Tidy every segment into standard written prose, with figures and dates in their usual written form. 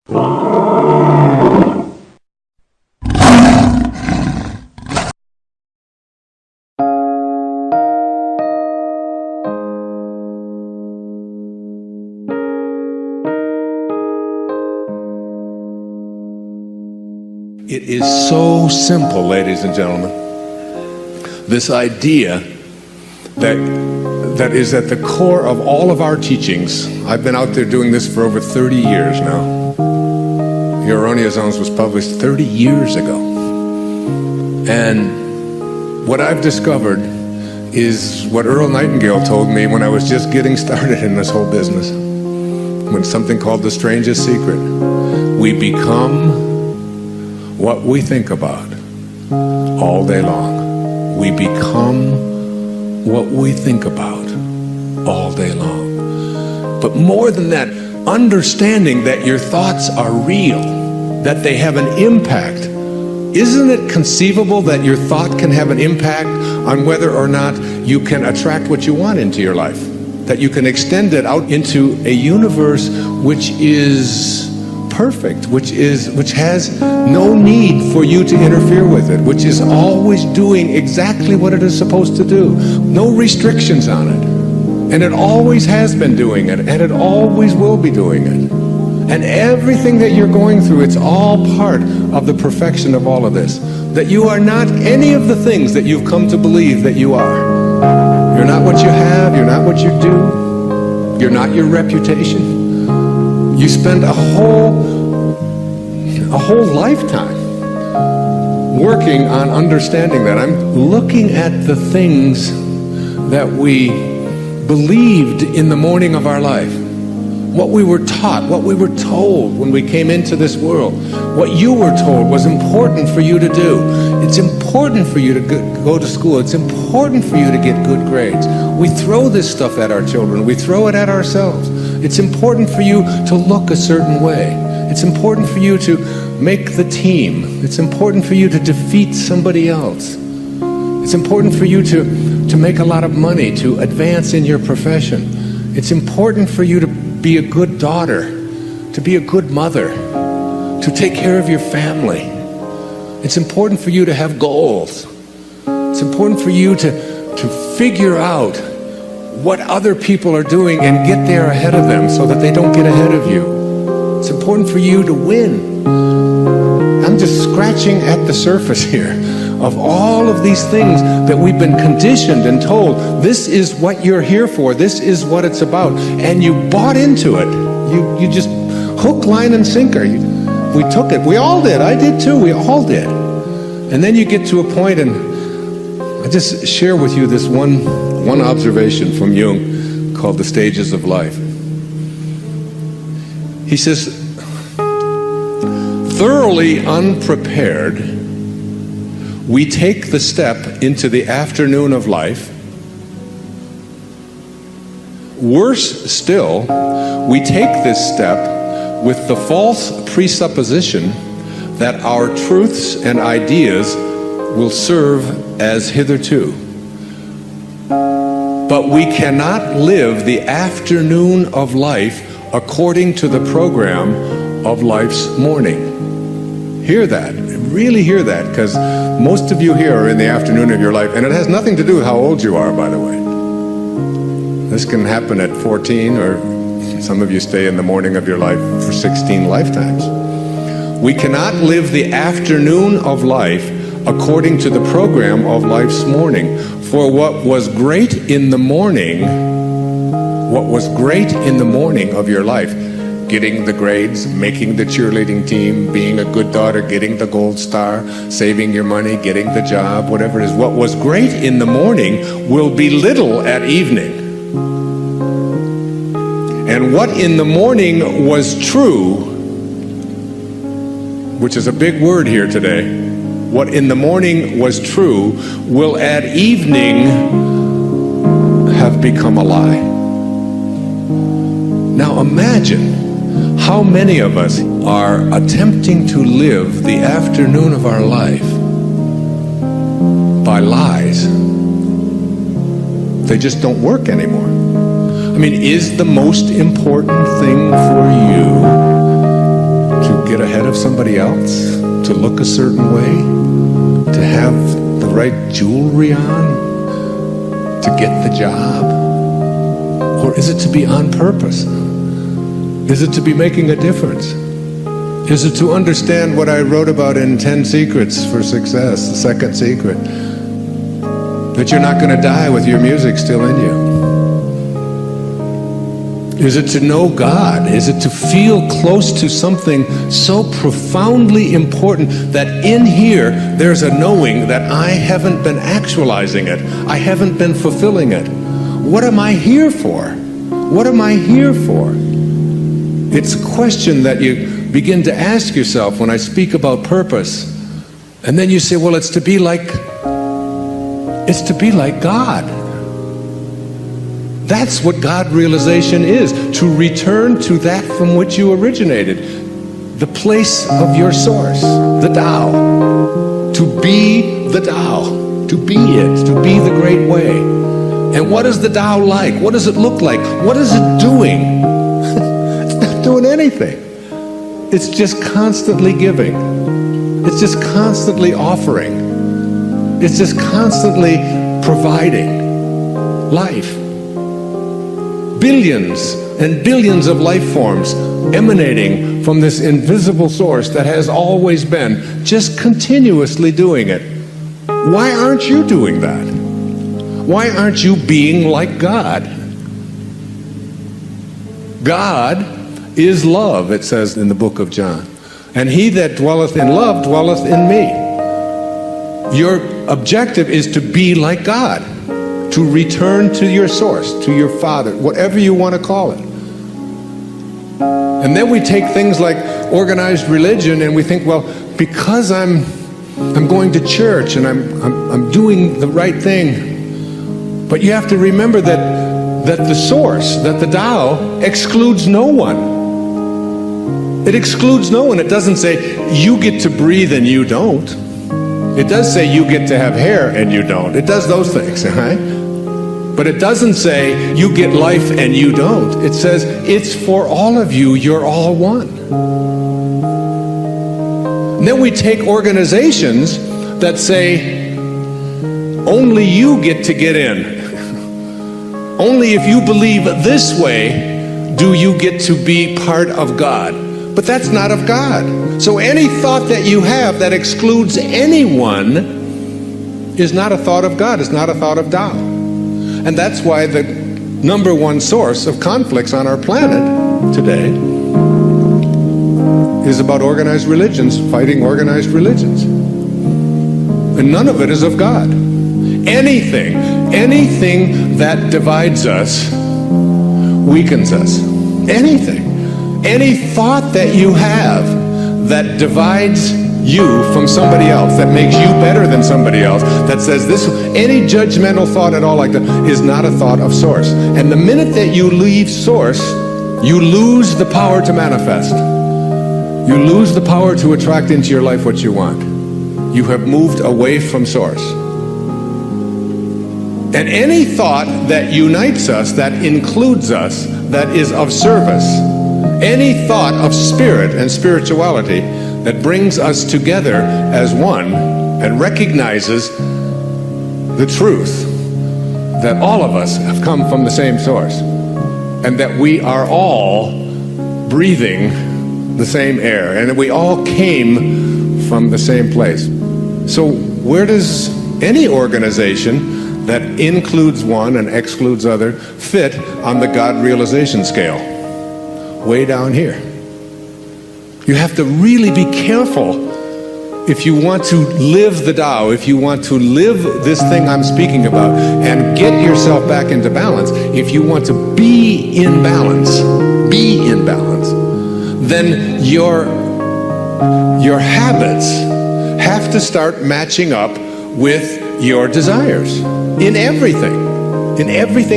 It is so simple, ladies and gentlemen. This idea that is at the core of all of our teachings. I've been out there doing this for over 30 years now. The Erroneous Zones was published 30 years ago. And what I've discovered is what Earl Nightingale told me when I was just getting started in this whole business. When something called the strangest secret. We become what we think about all day long. We become what we think about all day long. But more than that, understanding that your thoughts are real, that they have an impact. Isn't it conceivable that your thought can have an impact on whether or not you can attract what you want into your life? That you can extend it out into a universe which is perfect, which has no need for you to interfere with it, which is always doing exactly what it is supposed to do. No restrictions on it. And it always has been doing it, and it always will be doing it. And everything that you're going through, it's all part of the perfection of all of this. That you are not any of the things that you've come to believe that you are. You're not what you have, you're not what you do, you're not your reputation. You spend a whole lifetime working on understanding that. I'm looking at the things that we believed in the morning of our life. What we were taught, what we were told when we came into this world. What you were told was important for you to do. It's important for you to go to school. It's important for you to get good grades. We throw this stuff at our children. We throw it at ourselves. It's important for you to look a certain way. It's important for you to make the team. It's important for you to defeat somebody else. It's important for you to make a lot of money, to advance in your profession. It's important for you to be a good daughter, to be a good mother, to take care of your family. It's important for you to have goals. It's important for you to figure out what other people are doing and get there ahead of them so that they don't get ahead of you. It's important for you to win. I'm just scratching at the surface here of all of these things that we've been conditioned and told, this is what you're here for, this is what it's about, and you bought into it. You just hook, line, and sinker. We took it. We all did. I did too. We all did. And then you get to a point, and I just share with you this one observation from Jung called the stages of life. He says, thoroughly unprepared, we take the step into the afternoon of life. Worse still, we take this step with the false presupposition that our truths and ideas will serve as hitherto. But we cannot live the afternoon of life according to the program of life's morning. Hear that. Really hear that, because most of you here are in the afternoon of your life, and it has nothing to do with how old you are, by the way. This can happen at 14, or some of you stay in the morning of your life for 16 lifetimes. We cannot live the afternoon of life according to the program of life's morning. For what was great in the morning of your life, getting the grades, making the cheerleading team, being a good daughter, getting the gold star, saving your money, getting the job, whatever it is, what was great in the morning will be little at evening. And what in the morning was true, which is a big word here today, what in the morning was true will at evening have become a lie. Now imagine how many of us are attempting to live the afternoon of our life by lies. They just don't work anymore. I mean, is the most important thing for you have somebody else, to look a certain way, to have the right jewelry on, to get the job? Or is it to be on purpose? Is it to be making a difference? Is it to understand what I wrote about in 10 Secrets for Success, the second secret? That you're not going to die with your music still in you. Is it to know God? Is it to feel close to something so profoundly important that in here there's a knowing that I haven't been actualizing it, I haven't been fulfilling it? What am I here for? What am I here for? It's a question that you begin to ask yourself when I speak about purpose. And then you say, well, it's to be like God. That's what God realization is, to return to that from which you originated, the place of your source, the Tao. To be the Tao, to be it, to be the great way. And what is the Tao like? What does it look like? What is it doing? It's not doing anything. It's just constantly giving. It's just constantly offering. It's just constantly providing life. Billions and billions of life forms emanating from this invisible source that has always been, just continuously doing it. Why aren't you doing that? Why aren't you being like God? God is love, it says in the book of John. And he that dwelleth in love dwelleth in me. Your objective is to be like God, to return to your source, to your Father, whatever you want to call it. And then we take things like organized religion and we think, well, because I'm going to church and I'm doing the right thing. But you have to remember that the source, that the Tao, excludes no one. It excludes no one. It doesn't say you get to breathe and you don't. It does say you get to have hair and you don't. It does those things, right? But it doesn't say you get life and you don't. It says it's for all of you, you're all one. And then we take organizations that say only you get to get in. Only if you believe this way do you get to be part of God. But that's not of God. So any thought that you have that excludes anyone is not a thought of God. It's not a thought of Tao. And that's why the number one source of conflicts on our planet today is about organized religions fighting organized religions. And none of it is of God. Anything that divides us weakens us. Anything. Any thought that you have that divides you from somebody else, that makes you better than somebody else, that says this, any judgmental thought at all like that is not a thought of source. And the minute that you leave source, you lose the power to manifest. You lose the power to attract into your life what you want. You have moved away from source. And any thought that unites us, that includes us, that is of service, any thought of spirit and spirituality that brings us together as one and recognizes the truth that all of us have come from the same source and that we are all breathing the same air and that we all came from the same place. So where does any organization that includes one and excludes other fit on the God realization scale? Way down here. You have to really be careful if you want to live the Tao, if you want to live this thing I'm speaking about and get yourself back into balance, if you want to be in balance, then your habits have to start matching up with your desires in everything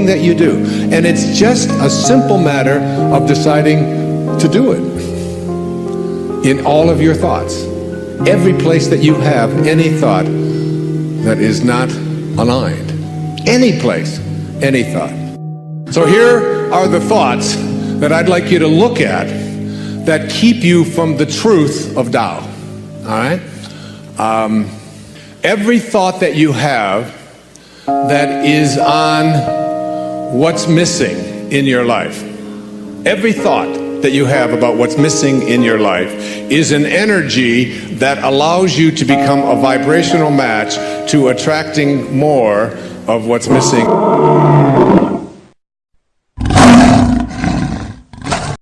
that you do. And it's just a simple matter of deciding to do it in all of your thoughts. Every place that you have any thought that is not aligned. Any place, any thought. So here are the thoughts that I'd like you to look at that keep you from the truth of Tao. All right? Every thought that you have that is on what's missing in your life, every thought that you have about what's missing in your life is an energy that allows you to become a vibrational match to attracting more of what's missing.